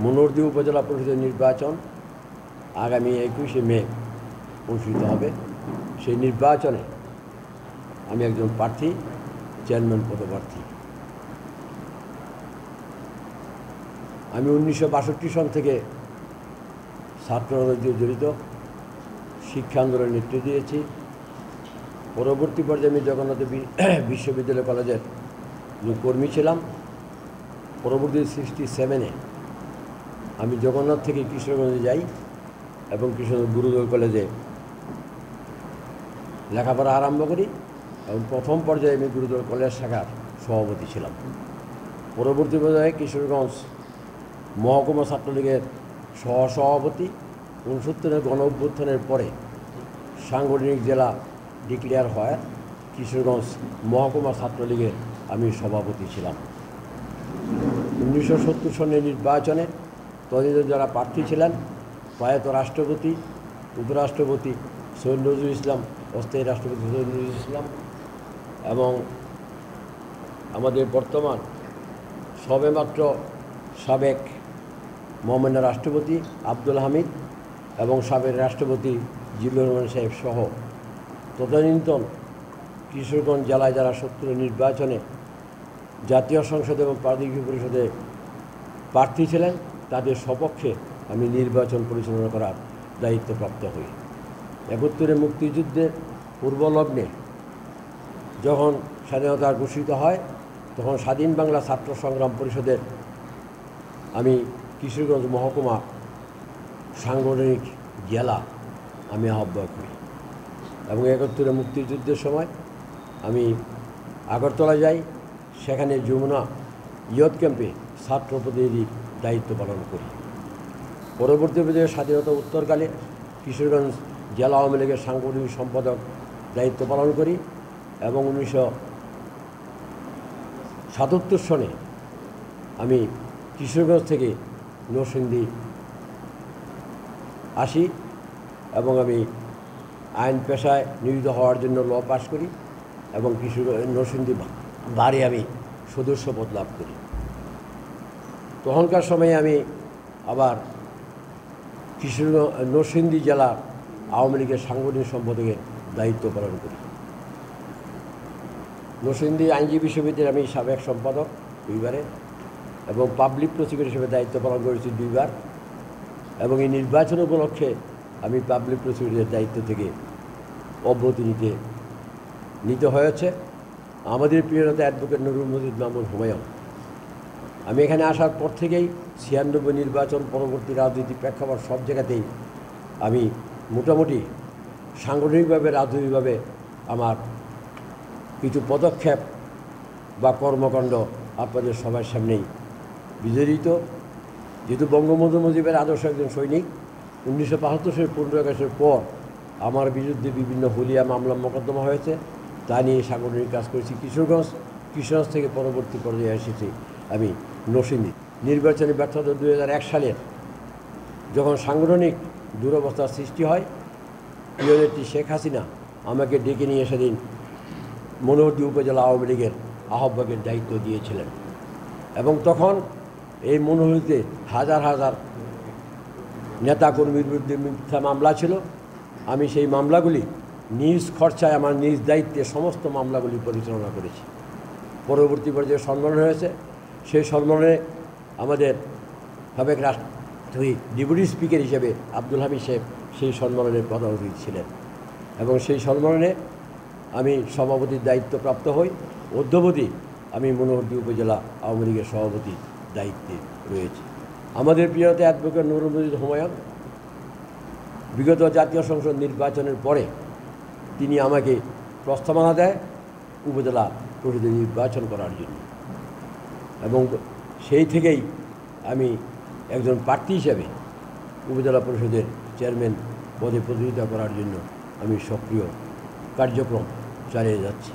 মনোহরদী উপজেলা পরিষদের নির্বাচন আগামী 21শে মে অনুষ্ঠিত হবে। সেই নির্বাচনে আমি একজন প্রার্থী, চেয়ারম্যান পদপ্রার্থী। আমি 1962 সন থেকে ছাত্র রাজনীতিতে জড়িত, শিক্ষা আন্দোলনে নেতৃত্ব দিয়েছি। পরবর্তী পর্যায়ে আমি জগন্নাথ বিশ্ববিদ্যালয় কলেজের কর্মী ছিলাম। পরবর্তী 67-এ আমি জগন্নাথ থেকে কিশোরগঞ্জে যাই এবং কিশোরগঞ্জ গুরুদল কলেজে লেখাপড়া আরম্ভ করি এবং প্রথম পর্যায়ে আমি গুরুদল কলেজ শাখার সভাপতি ছিলাম। পরবর্তী পর্যায়ে কিশোরগঞ্জ মহকুমা ছাত্রলীগের সহসভাপতি। 69-এর গণ অভ্যুত্থানের পরে সাংগঠনিক জেলা ডিক্লেয়ার হয়, কিশোরগঞ্জ মহকুমা ছাত্রলীগের আমি সভাপতি ছিলাম। 1970 সনের নির্বাচনে তখন যারা প্রার্থী ছিলেন প্রয়াত রাষ্ট্রপতি, উপরাষ্ট্রপতি সৈয়দ নজরুল ইসলাম, অস্থায়ী রাষ্ট্রপতি সৈয়দ নজরুল ইসলাম এবং আমাদের বর্তমান সবেমাত্র সাবেক মহামান্য রাষ্ট্রপতি আব্দুল হামিদ এবং সাবেক রাষ্ট্রপতি জিল্লুর রহমান সাহেব সহ তদানীন্তন কিশোরগঞ্জ জেলায় যারা 70 নির্বাচনে জাতীয় সংসদ এবং প্রাদেশিক পরিষদে প্রার্থী ছিলেন তাদের সপক্ষে আমি নির্বাচন পরিচালনা করার দায়িত্বপ্রাপ্ত হই। 71-এ মুক্তিযুদ্ধের পূর্বলগ্নে যখন স্বাধীনতা ঘোষিত হয় তখন স্বাধীন বাংলা ছাত্র সংগ্রাম পরিষদের আমি কিশোরগঞ্জ মহকুমা সাংগঠনিক জেলা আমি আহ্বায়ক হই এবং 71-এ মুক্তিযুদ্ধের সময় আমি আগরতলা যাই, সেখানে যমুনা ইয়ত ক্যাম্পে ছাত্র প্রতিনিধির দায়িত্ব পালন করি। পরবর্তী পর্যায়ে স্বাধীনতা উত্তরকালে কিশোরগঞ্জ জেলা আওয়ামী লীগের সাংগঠনিক সম্পাদক দায়িত্ব পালন করি এবং 1977 সনে আমি কিশোরগঞ্জ থেকে নরসিংদী আসি এবং আমি আইন পেশায় নিয়োজিত হওয়ার জন্য ল পাস করি এবং নরসিংদী বারে আমি সদস্য পদ লাভ করি। তখনকার সময়ে আমি আবার নরসিংদী জেলা আওয়ামী লীগের সাংগঠনিক সম্পাদকের দায়িত্ব পালন করি। নরসিংদী আইনজীবী বিশ্ববিদ্যালয়ে আমি সাবেক সম্পাদক 2বারে এবং পাবলিক প্রসিকিউটর হিসেবে দায়িত্ব পালন করেছি 2বার এবং এই নির্বাচন উপলক্ষে আমি পাবলিক প্রসিকিউটরের দায়িত্ব থেকে অব্যাহতি নিতে হয়েছে। আমাদের প্রিয় নেতা অ্যাডভোকেট নুরুল মজিদ মামুন হুমায়ুন। আমি এখানে আসার পর থেকেই 96 নির্বাচন পরবর্তী রাজনীতি প্রেক্ষাপট সব জায়গাতেই আমি মোটামুটি সাংগঠনিকভাবে রাজনৈতিকভাবে আমার কিছু পদক্ষেপ বা কর্মকাণ্ড আপনাদের সবার সামনেই বিজড়িত। যেহেতু বঙ্গবন্ধু মুজিবের আদর্শ একজন সৈনিক, 1975 সালের 15 আগস্টের পর আমার বিরুদ্ধে বিভিন্ন হুলিয়া মামলা মোকদ্দমা হয়েছে, তা নিয়ে সাংগঠনিক কাজ করেছি কিশোরগঞ্জ থেকে পরবর্তী পর্যায়ে এসেছি আমি নরসিংদী। নির্বাচনী ব্যর্থতা 2001 সালের যখন সাংগঠনিক দুরবস্থার সৃষ্টি হয়, প্রিয় নেত্রী শেখ হাসিনা আমাকে ডেকে নিয়ে সেদিন মনোহরদী উপজেলা আওয়ামী লীগের আহ্বায়কের দায়িত্ব দিয়েছিলেন এবং তখন এই মনোহরদীতে হাজার হাজার নেতাকর্মীর বিরুদ্ধে মিথ্যা মামলা ছিল। আমি সেই মামলাগুলি নিজ খরচায় আমার নিজ দায়িত্বে সমস্ত মামলাগুলি পরিচালনা করেছি। পরবর্তী পর্যায়ে সম্মেলন হয়েছে, সেই সম্মেলনে আমাদের সাবেক রাষ্ট্রপতি ডেপুটি স্পিকার হিসেবে আব্দুল হামিদ সাহেব সেই সম্মেলনের প্রধান অতিথি ছিলেন এবং সেই সম্মেলনে আমি সভাপতির দায়িত্বপ্রাপ্ত হই। অদ্যাবধি আমি মনোহরদী উপজেলা আওয়ামী লীগের সভাপতি দায়িত্বে রয়েছে। আমাদের প্রিয়তা অ্যাডভোকেট নুরুল মজিদ হুমায়ুন বিগত জাতীয় সংসদ নির্বাচনের পরে তিনি আমাকে প্রস্তাবনা দেয় উপজেলা পরিষদে নির্বাচন করার জন্য এবং সেই থেকেই আমি একজন প্রার্থী হিসেবে উপজেলা পরিষদের চেয়ারম্যান পদে প্রতিযোগিতা করার জন্য আমি সক্রিয় কার্যক্রম চালিয়ে যাচ্ছি।